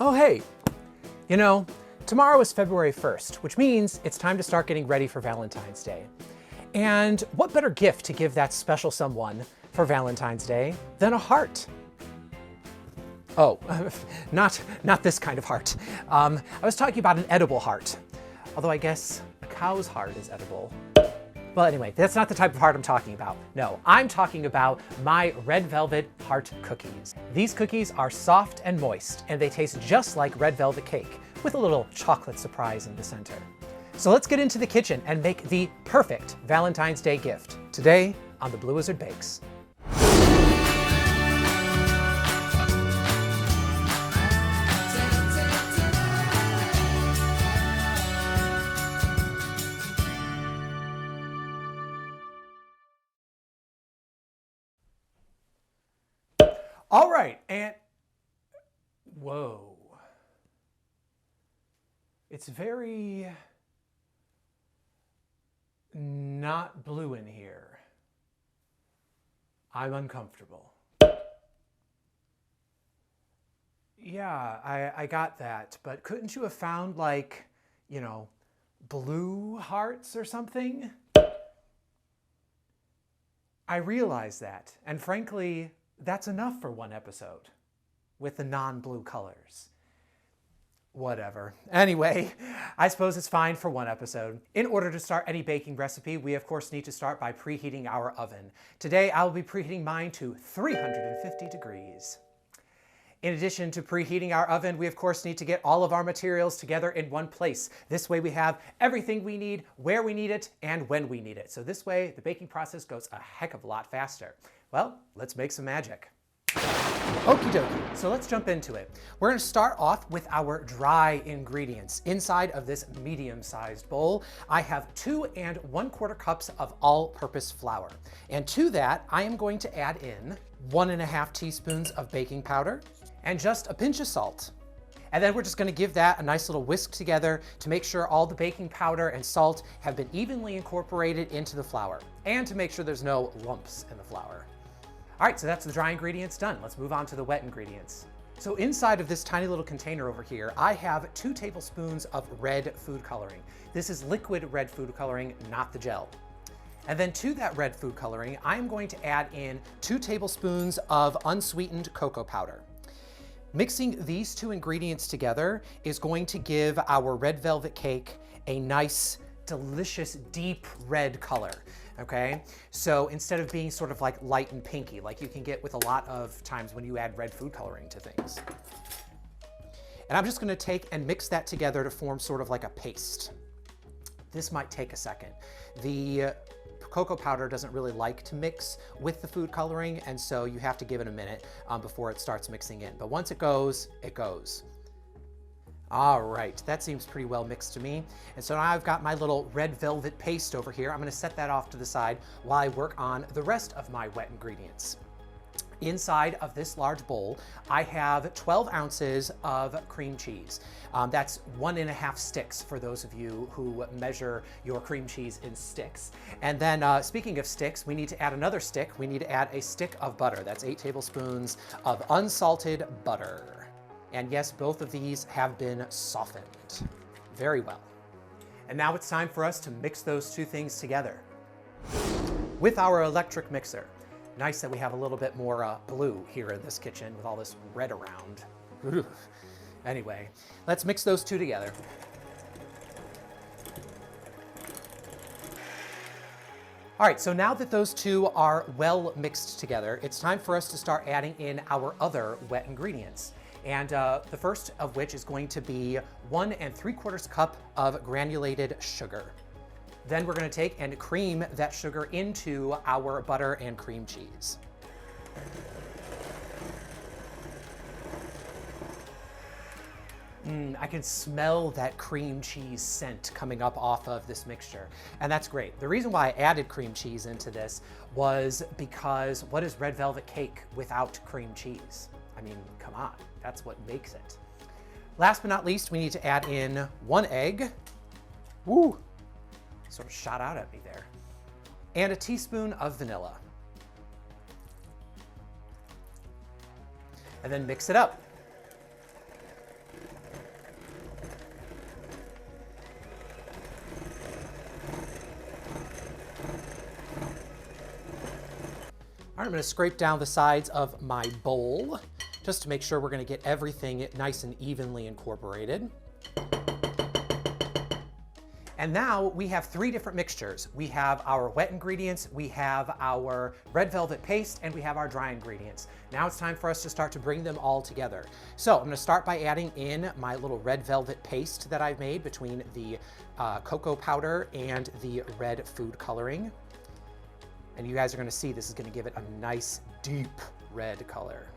Oh, hey, you know, tomorrow is February 1st, which means it's time to start getting ready for Valentine's Day. And what better gift to give that special someone for Valentine's Day than a heart? Oh, not this kind of heart. I was talking about an edible heart, although I guess a cow's heart is edible. Well, anyway, that's not the type of heart I'm talking about. No, I'm talking about my red velvet heart cookies. These cookies are soft and moist, and they taste just like red velvet cake, with a little chocolate surprise in the center. So let's get into the kitchen and make the perfect Valentine's Day gift. Today on the Blue Wizard Bakes. All right, and whoa. It's very not blue in here. I'm uncomfortable. Yeah, I got that, but couldn't you have found like, you know, blue hearts or something? I realize that, and frankly, that's enough for one episode with the non-blue colors. Whatever. Anyway, I suppose it's fine for one episode. In order to start any baking recipe, we of course need to start by preheating our oven. Today, I will be preheating mine to 350 degrees. In addition to preheating our oven, we of course need to get all of our materials together in one place. This way we have everything we need, where we need it, and when we need it. So this way, the baking process goes a heck of a lot faster. Well, let's make some magic. Okie dokie, so let's jump into it. We're gonna start off with our dry ingredients. Inside of this medium-sized bowl, I have 2 1/4 cups of all-purpose flour. And to that, I am going to add in 1½ teaspoons of baking powder and just a pinch of salt. And then we're just gonna give that a nice little whisk together to make sure all the baking powder and salt have been evenly incorporated into the flour, and to make sure there's no lumps in the flour. All right, so that's the dry ingredients done. Let's move on to the wet ingredients. So inside of this tiny little container over here, I have 2 tablespoons of red food coloring. This is liquid red food coloring, not the gel. And then to that red food coloring, I'm going to add in 2 tablespoons of unsweetened cocoa powder. Mixing these 2 ingredients together is going to give our red velvet cake a nice, delicious, deep red color. Okay, so instead of being sort of like light and pinky, like you can get with a lot of times when you add red food coloring to things. And I'm just gonna take and mix that together to form sort of like a paste. This might take a second. The cocoa powder doesn't really like to mix with the food coloring, and so you have to give it a minute before it starts mixing in. But once it goes, it goes. All right, that seems pretty well mixed to me. And so now I've got my little red velvet paste over here. I'm gonna set that off to the side while I work on the rest of my wet ingredients. Inside of this large bowl, I have 12 ounces of cream cheese. That's 1½ sticks for those of you who measure your cream cheese in sticks. And then speaking of sticks, we need to add another stick. We need to add a stick of butter. That's 8 tablespoons of unsalted butter. And yes, both of these have been softened very well. And now it's time for us to mix those 2 things together with our electric mixer. Nice that we have a little bit more blue here in this kitchen with all this red around. Anyway, let's mix those 2 together. All right, so now that those 2 are well mixed together, it's time for us to start adding in our other wet ingredients. And the first of which is going to be 1 3/4 cup of granulated sugar. Then we're gonna take and cream that sugar into our butter and cream cheese. I can smell that cream cheese scent coming up off of this mixture, and that's great. The reason why I added cream cheese into this was because what is red velvet cake without cream cheese? I mean, come on, that's what makes it. Last but not least, we need to add in 1 egg. Woo, sort of shot out at me there. And a teaspoon of vanilla. And then mix it up. right, I'm going to scrape down the sides of my bowl just to make sure we're going to get everything nice and evenly incorporated. And now we have 3 different mixtures. We have our wet ingredients, we have our red velvet paste, and we have our dry ingredients. Now it's time for us to start to bring them all together. So I'm gonna start by adding in my little red velvet paste that I've made between the cocoa powder and the red food coloring. And you guys are gonna see this is gonna give it a nice deep red color.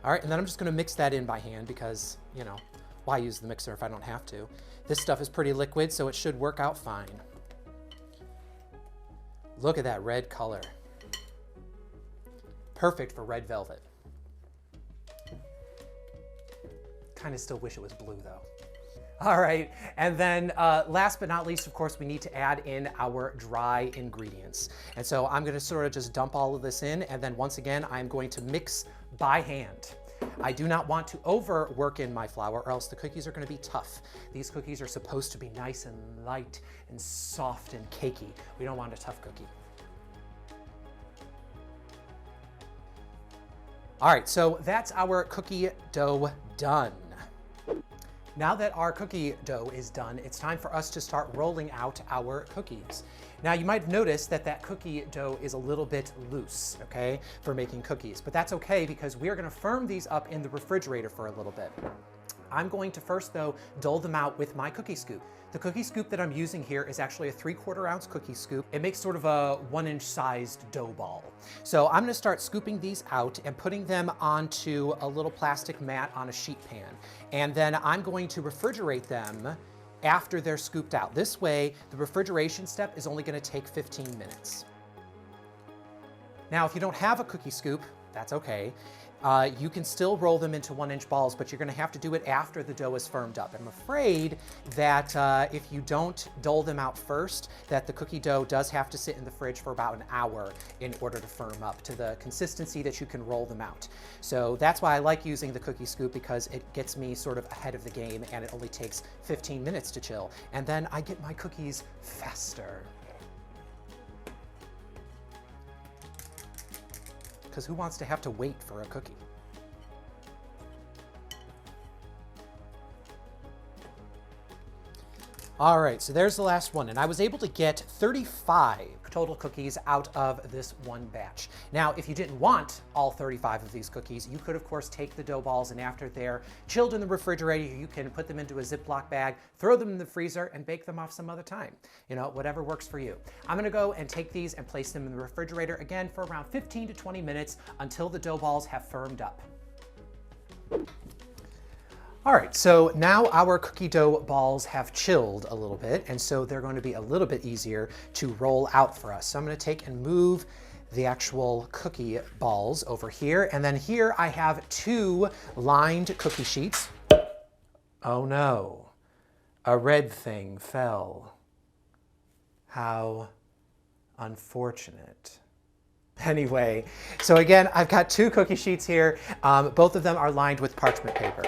All right, and then I'm just gonna mix that in by hand because, you know, why use the mixer if I don't have to? This stuff is pretty liquid, so it should work out fine. Look at that red color. Perfect for red velvet. Kind of still wish it was blue though. All right, and then last but not least, of course, we need to add in our dry ingredients. And so I'm gonna sort of just dump all of this in, and then once again, I'm going to mix by hand. I do not want to overwork in my flour or else the cookies are going to be tough. These cookies are supposed to be nice and light and soft and cakey. We don't want a tough cookie. All right, so that's our cookie dough done. Now that our cookie dough is done, it's time for us to start rolling out our cookies. Now you might have noticed that that cookie dough is a little bit loose, okay, for making cookies, but that's okay because we're gonna firm these up in the refrigerator for a little bit. I'm going to first though, dole them out with my cookie scoop. The cookie scoop that I'm using here is actually a 3/4 ounce cookie scoop. It makes sort of a 1-inch sized dough ball. So I'm gonna start scooping these out and putting them onto a little plastic mat on a sheet pan. And then I'm going to refrigerate them after they're scooped out. This way, the refrigeration step is only gonna take 15 minutes. Now, if you don't have a cookie scoop, that's okay. You can still roll them into 1-inch balls, but you're gonna have to do it after the dough is firmed up. I'm afraid that if you don't dole them out first, that the cookie dough does have to sit in the fridge for about an hour in order to firm up to the consistency that you can roll them out. So that's why I like using the cookie scoop, because it gets me sort of ahead of the game and it only takes 15 minutes to chill. And then I get my cookies faster. Because who wants to have to wait for a cookie? All right, so there's the last one, and I was able to get 35 total cookies out of this one batch. Now, if you didn't want all 35 of these cookies, you could of course take the dough balls, and after they're chilled in the refrigerator, you can put them into a Ziploc bag, throw them in the freezer, and bake them off some other time. You know, whatever works for you. I'm gonna go and take these and place them in the refrigerator again for around 15 to 20 minutes until the dough balls have firmed up. All right, so now our cookie dough balls have chilled a little bit, and so they're going to be a little bit easier to roll out for us. So I'm going to take and move the actual cookie balls over here, and then here I have 2 lined cookie sheets. Oh no, a red thing fell. How unfortunate. Anyway, so again, I've got 2 cookie sheets here. Both of them are lined with parchment paper.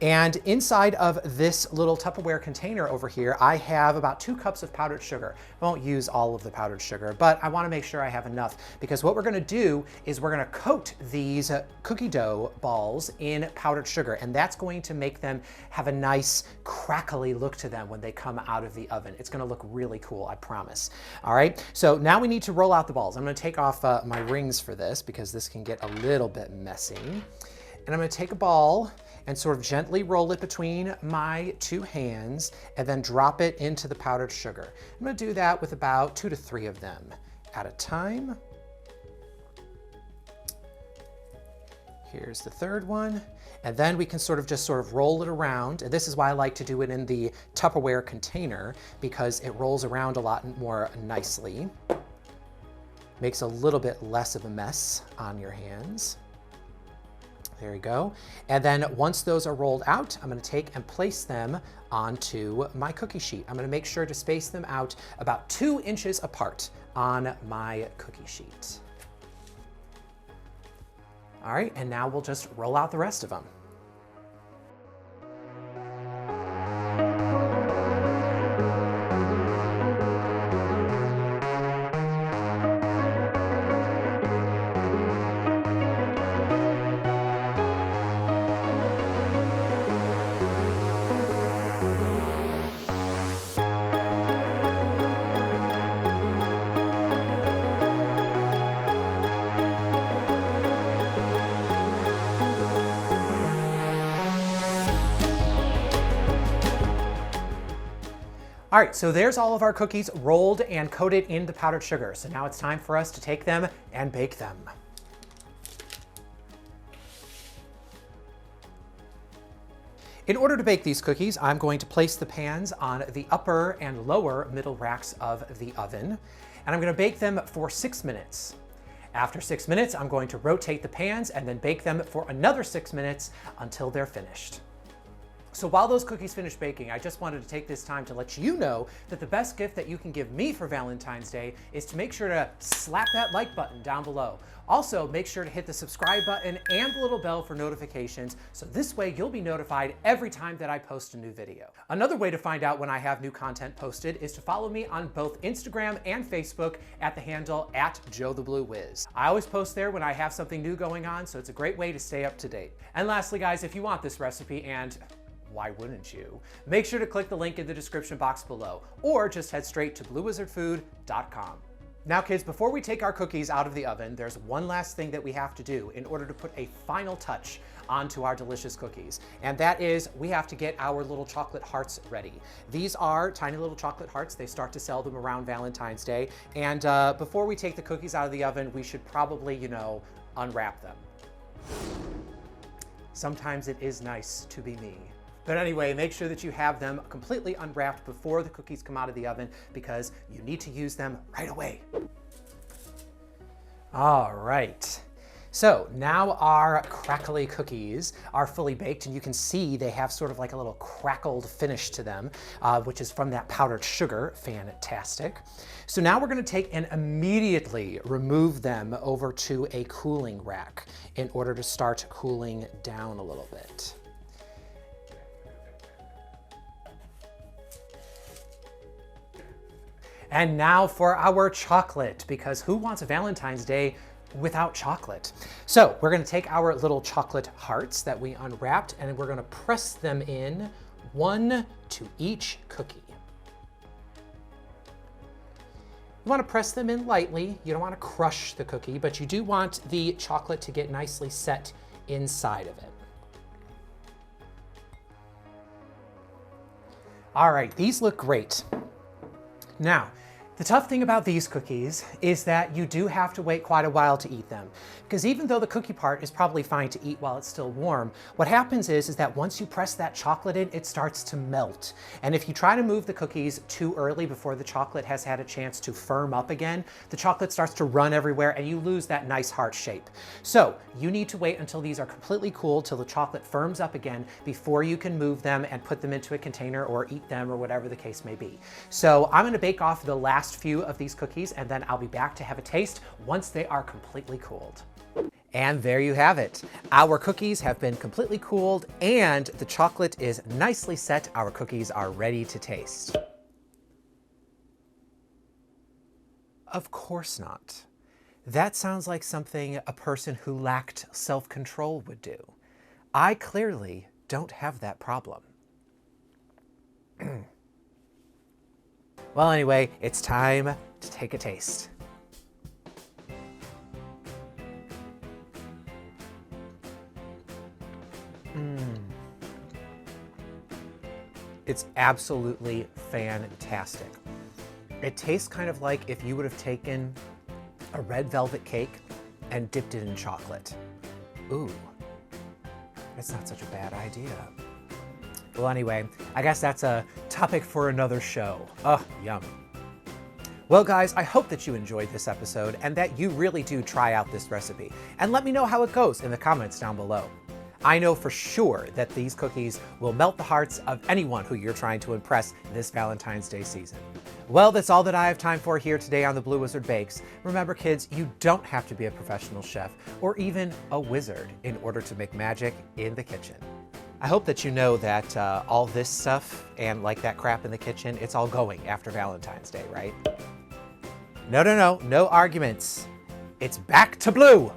And inside of this little Tupperware container over here, I have about 2 cups of powdered sugar. I won't use all of the powdered sugar, but I want to make sure I have enough, because what we're going to do is we're going to coat these cookie dough balls in powdered sugar, and that's going to make them have a nice crackly look to them when they come out of the oven. It's going to look really cool, I promise. All right, so now we need to roll out the balls. I'm going to take off my rings for this, because this can get a little bit messy. And I'm going to take a ball and sort of gently roll it between my 2 hands and then drop it into the powdered sugar. I'm going to do that with about 2 to 3 of them at a time. Here's the 3rd one. And then we can sort of roll it around. And this is why I like to do it in the Tupperware container, because it rolls around a lot more nicely. Makes a little bit less of a mess on your hands. There you go. And then once those are rolled out, I'm going to take and place them onto my cookie sheet. I'm going to make sure to space them out about 2 inches apart on my cookie sheet. All right, and now we'll just roll out the rest of them. All right, so there's all of our cookies rolled and coated in the powdered sugar. So now it's time for us to take them and bake them. In order to bake these cookies, I'm going to place the pans on the upper and lower middle racks of the oven, and I'm going to bake them for 6 minutes. After 6 minutes, I'm going to rotate the pans and then bake them for another 6 minutes until they're finished. So while those cookies finish baking, I just wanted to take this time to let you know that the best gift that you can give me for Valentine's Day is to make sure to slap that like button down below. Also, make sure to hit the subscribe button and the little bell for notifications, so this way you'll be notified every time that I post a new video. Another way to find out when I have new content posted is to follow me on both Instagram and Facebook at the handle @JoeTheBlueWhiz. I always post there when I have something new going on, so it's a great way to stay up to date. And lastly, guys, if you want this recipe, and why wouldn't you? Make sure to click the link in the description box below, or just head straight to bluewizardfood.com. Now kids, before we take our cookies out of the oven, there's one last thing that we have to do in order to put a final touch onto our delicious cookies. And that is, we have to get our little chocolate hearts ready. These are tiny little chocolate hearts. They start to sell them around Valentine's Day. And before we take the cookies out of the oven, we should probably, unwrap them. Sometimes it is nice to be me. But anyway, make sure that you have them completely unwrapped before the cookies come out of the oven, because you need to use them right away. All right. So now our crackly cookies are fully baked, and you can see they have sort of like a little crackled finish to them, which is from that powdered sugar. Fantastic. So now we're going to take and immediately remove them over to a cooling rack in order to start cooling down a little bit. And now for our chocolate, because who wants a Valentine's Day without chocolate? So we're gonna take our little chocolate hearts that we unwrapped, and we're gonna press them in, one to each cookie. You wanna press them in lightly. You don't wanna crush the cookie, but you do want the chocolate to get nicely set inside of it. All right, these look great. Now, the tough thing about these cookies is that you do have to wait quite a while to eat them. Because even though the cookie part is probably fine to eat while it's still warm, what happens is that once you press that chocolate in, it starts to melt. And if you try to move the cookies too early before the chocolate has had a chance to firm up again, the chocolate starts to run everywhere and you lose that nice heart shape. So you need to wait until these are completely cool, till the chocolate firms up again, before you can move them and put them into a container or eat them or whatever the case may be. So I'm gonna bake off the last few of these cookies, and then I'll be back to have a taste once they are completely cooled. And there you have it. Our cookies have been completely cooled and the chocolate is nicely set. Our cookies are ready to taste. Of course not. That sounds like something a person who lacked self-control would do. I clearly don't have that problem. Well, anyway, it's time to take a taste. It's absolutely fantastic. It tastes kind of like if you would have taken a red velvet cake and dipped it in chocolate. Ooh, that's not such a bad idea. Well, anyway, I guess that's a topic for another show. Oh, yum. Well, guys, I hope that you enjoyed this episode and that you really do try out this recipe. And let me know how it goes in the comments down below. I know for sure that these cookies will melt the hearts of anyone who you're trying to impress this Valentine's Day season. Well, that's all that I have time for here today on the Blue Wizard Bakes. Remember, kids, you don't have to be a professional chef or even a wizard in order to make magic in the kitchen. I hope that you know that all this stuff and like that crap in the kitchen, it's all going after Valentine's Day, right? No arguments. It's back to blue.